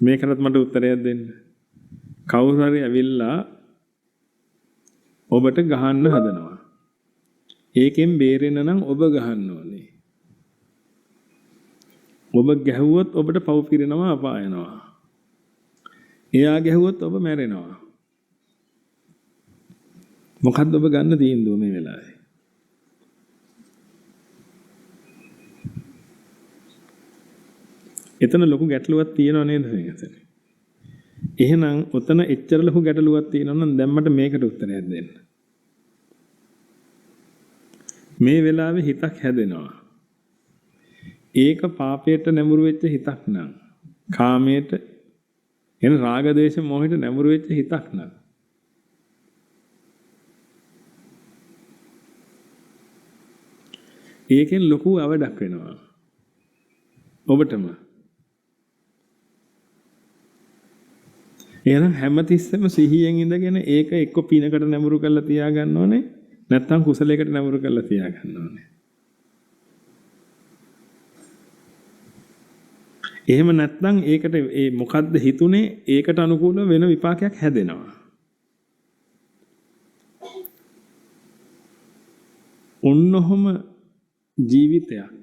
මේකටත් මට උත්තරයක් දෙන්න. කවුරු හරි ඇවිල්ලා ඔබට ගහන්න හදනවා. ඒකෙන් බේරෙන්න නම් ඔබ ගහන්න ඕනේ. ඔබ ගැහුවොත් ඔබට පව් පිරෙනවා අපායනවා. එයා ගැහුවොත් ඔබ මැරෙනවා. මොකද්ද ඔබ ගන්න තීන්දුව මේ වෙලාවේ? එතන ලොකු ගැටලුවක් තියෙනව නේද මේකට? එහෙනම් ඔතන එච්චර ලොකු ගැටලුවක් තියෙනවා නම් දැන් මට මේකට උත්තරයක් දෙන්න. මේ වෙලාවේ හිතක් හැදෙනවා. ඒක පාපයට නැඹුරු වෙච්ච හිතක් නං. කාමයට එන රාග දේශ මොහයට නැඹුරු වෙච්ච හිතක් නං. ඒකෙන් ලොකු අවඩක් වෙනවා. ඔබටම. එහෙනම් හැමතිස්සෙම සිහියෙන් ඉඳගෙන ඒක එක්ක පිනකට නැඹුරු කරලා තියාගන්න ඕනේ. නැත්නම් කුසලයකට නැඹුරු කරලා තියාගන්න ඕනේ. එහෙම නැත්නම් ඒකට ඒ මොකද්ද හිතුනේ ඒකට අනුකූලව වෙන විපාකයක් හැදෙනවා. ඔන්නොහම ජීවිතයක්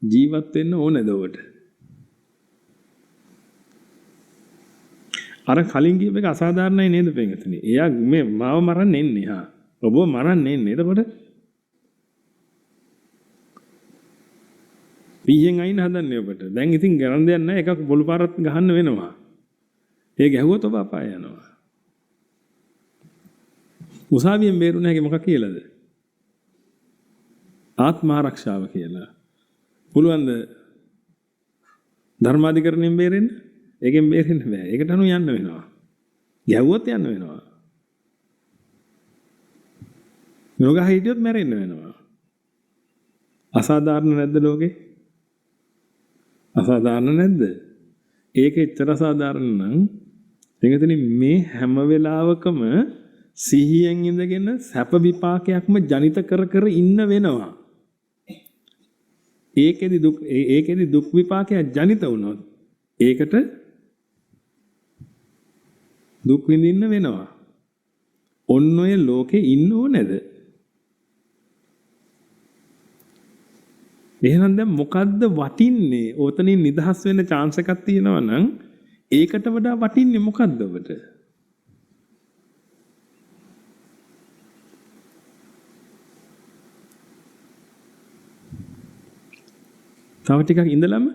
ජීවත් වෙන්න ඕනේද ඔබට? අර කලින් කියප එක අසාධාරණයි නේද පෙඟතනේ? එයා මේ මාව මරන්න එන්නේ හා. ඔබව මරන්න එන්නේ. එතකොට පීයෙන් අයින් හදන්නේ ඔබට. දැන් ඉතින් ගරන් දෙයක් නැහැ. එකක් බොළු පාරක් ගහන්න වෙනවා. ඒ ගැහුවොත් ඔබ අපාය යනවා. උසාවියෙන් බේරුණ හැකි මොකක් කියලාද? ආත්ම ආරක්ෂාව කියලා. පුළුවන්ද ධර්මාධිකරණයෙන් බේරෙන්න? ඒකෙන් බේරෙන්න බෑ. ඒකට අනු යන්න වෙනවා. ගැහුවොත් යන්න වෙනවා. නොගහ හිටියොත් මැරෙන්න වෙනවා. අසාධාරණ නැද්ද ලෝකේ? අසාධාරණ නැද්ද? ඒක එච්චර අසාධාරණ නම් එතනදී මේ හැම වෙලාවකම සිහියෙන් ඉඳගෙන සැප විපාකයක්ම ජනිත කර කර ඉන්න වෙනවා. ඒකෙදි දුක් විපාකයක් ජනිත වුණොත් ඒකට දුක් විඳින්න වෙනවා. ඔන්න ඔය ලෝකේ ඉන්න ඕනේද? එහෙනම් දැන් මොකද්ද වටින්නේ? ඔතනින් නිදහස් වෙන්න chance එකක් තියෙනවා නම් ඒකට වඩා වටින්නේ මොකද්ද ඔබට? තව ටිකක් ඉඳලම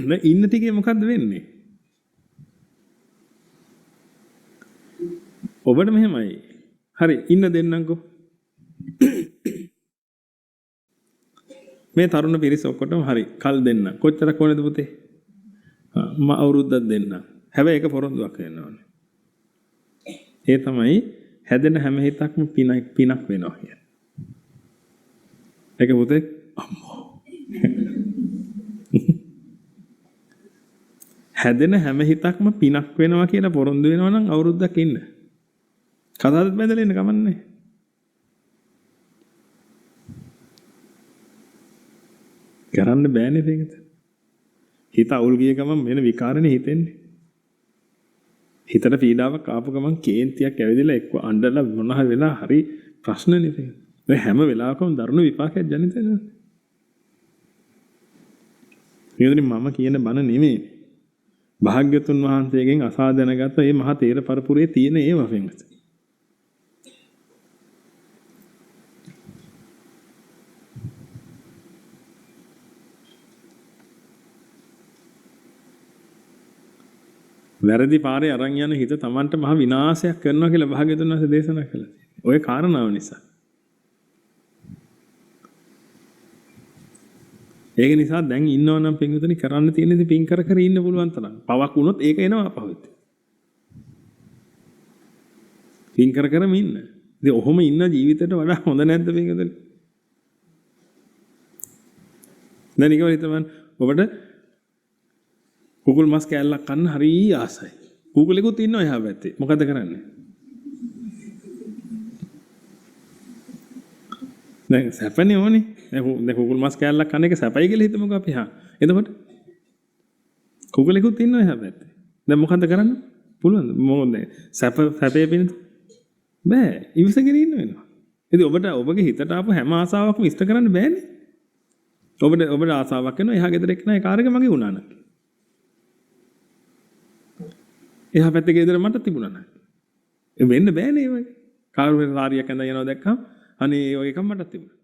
දැන් ඉන්න ටිකේ මොකද්ද වෙන්නේ? ඔබට මෙහෙමයි. හරි ඉන්න දෙන්නම්කෝ. මේ තරුණ පිරිස ඔක්කොටම හරි කල් දෙන්න. කොච්චරක් ඕනේද පුතේ? මම අවුරුද්දක් දෙන්න. හැබැයි ඒක පොරොන්දුවක් වෙන්න ඕනේ. ඒ තමයි හැදෙන හැම හිතක්ම පිනක් වෙනවා කියන්නේ. ඒක පුතේ අම්මෝ. හැදෙන හැම හිතක්ම පිනක් වෙනවා කියලා පොරොන්දු වෙනවා නම් අවුරුද්දක් ඉන්න. කතාවත් බැඳලා ඉන්න කමන්නේ. කරන්න බෑනේ මේකට. හිත අවුල් ගිය ගමන් වෙන විකාරනේ හිතෙන්නේ. හිතට පීඩාවක් ආපු ගමන් කේන්තියක් ඇවිදලා එක්ක අඬලා මොනවා වෙලා හරි ප්‍රශ්නනේ ඒක. ඒ හැම වෙලාවකම දරුණු විපාකයක් ජනිත වෙනවා. මේකනේ මම කියන බණ නෙමෙයි. භාග්‍යතුන් වහන්සේගෙන් අසා දැනගත්ත මේ මහා තේර පරපුරේ තියෙන ඒවා වෙනස. වැරදි පාරේ අරන් යන හිත Tamanට මහ විනාශයක් කරනවා කියලා භාග්‍යතුන් වහන්සේ දේශනා කළා. ඔය කාරණාව නිසා. ඒක නිසා දැන් ඉන්නව නම් පින්විතනි කරන්න තියෙන දේ පින් කර කර ඉන්න පුළුවන් තරම්. පවක් වුණොත් ඒක එනවා අපහුත්. පින් කර කරම ඉන්න. ඉතින් ඔහොම ඉන්න ජීවිතේට වඩා හොඳ නැද්ද පින්විතනි? දැන් ඊගොල්ලෝ හිතමන් ඔබට කුකුල් මස් කෑල්ලක් කන්න හරි ආසයි. කුකුලෙකුත් ඉන්නවා එහා පැත්තේ. මොකද කරන්නේ? දැන් සැපනේ ඕනේ. දැන් කුකුල් මස් කෑල්ලක් කන එක සැපයි කියලා හිතමුකෝ අපි. එතකොට කුකුලෙකුත් ඉන්නවා එහා පැත්තේ. දැන් මොකන්ද කරන්න පුළුවන්ද? මොකද සැපේ පිණිස බෑ ඉවසගෙන ඉන්න වෙනවා. ඉතින් ඔබගේ හිතට ආපු හැම ආසාවක්ම ඉෂ්ට කරන්න බෑනේ. ඔබට ආසාවක් වෙනවා එහා ගෙදර එක්කන ඒ කාර් එක මගේ වුණා නම්. එහා පැත්තේ ගෙදර මට තිබුණා නම්. ඒ වෙන්න බෑනේ ඒ වගේ. කාර් වල ලාරියක් ඇඳලා යනවා දැක්කම අනේ ඒ වගේ එකක් මටත් තිබුණා.